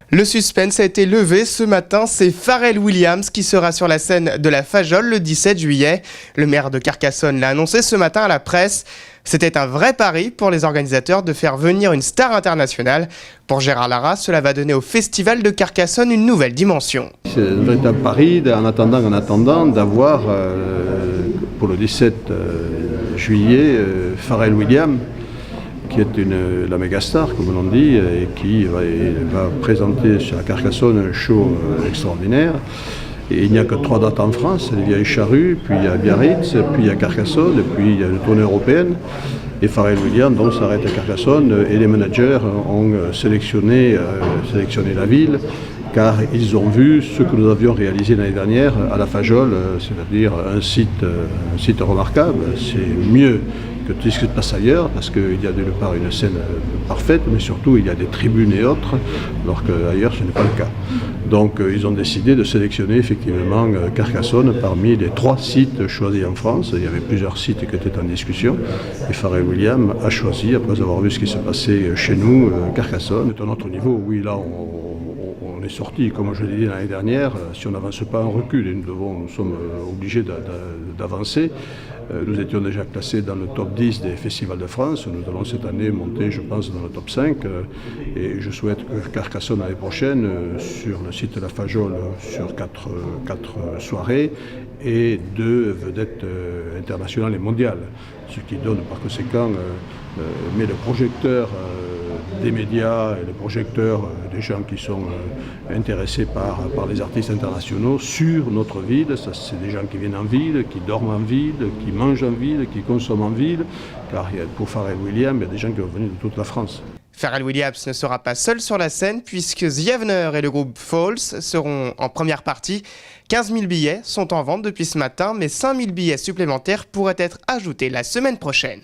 Le suspense a été levé ce matin, c'est Pharrell Williams qui sera sur la scène de la Fajol le 17 juillet. Le maire de Carcassonne l'a annoncé ce matin à la presse. C'était un vrai pari pour les organisateurs de faire venir une star internationale. Pour Gérard Lara, cela va donner au Festival de Carcassonne une nouvelle dimension. C'est un véritable pari en attendant d'avoir pour le 17 juillet Pharrell Williams, qui est la méga star, comme l'on dit, et qui va présenter sur la Carcassonne un show extraordinaire. Et il n'y a que 3 dates en France, il y a Charrues, puis il y a Biarritz, puis il y a Carcassonne, et puis il y a une tournée européenne. Et Pharrell Williams donc s'arrête à Carcassonne, et les managers ont sélectionné la ville, car ils ont vu ce que nous avions réalisé l'année dernière à la Fajol, c'est-à-dire un site remarquable. C'est mieux que tout ce qui se passe ailleurs, parce qu'il y a d'une part une scène parfaite, mais surtout il y a des tribunes et autres, alors qu'ailleurs ce n'est pas le cas. Donc ils ont décidé de sélectionner effectivement Carcassonne parmi les 3 sites choisis en France. Il y avait plusieurs sites qui étaient en discussion, et Pharrell Williams a choisi, après avoir vu ce qui se passait chez nous, Carcassonne. C'est un autre niveau, oui, là on est sorti, comme je l'ai dit l'année dernière, si on n'avance pas, on recule, et nous sommes obligés d'avancer. Nous étions déjà classés dans le top 10 des festivals de France. Nous allons cette année monter, je pense, dans le top 5. Et je souhaite que Carcassonne, l'année prochaine, sur le site de la Fajol, sur 4 soirées, et 2 vedettes internationales et mondiales. Ce qui donne par conséquent met le projecteur des médias et le projecteur des gens qui sont intéressés par les artistes internationaux sur notre ville. Ça, c'est des gens qui viennent en ville, qui dorment en ville, qui mangent en ville, qui consomment en ville, car pour Pharrell Williams, il y a des gens qui vont venir de toute la France. Pharrell Williams ne sera pas seul sur la scène puisque The Avener et le groupe Falls seront en première partie. 15 000 billets sont en vente depuis ce matin, mais 5 000 billets supplémentaires pourraient être ajoutés la semaine prochaine.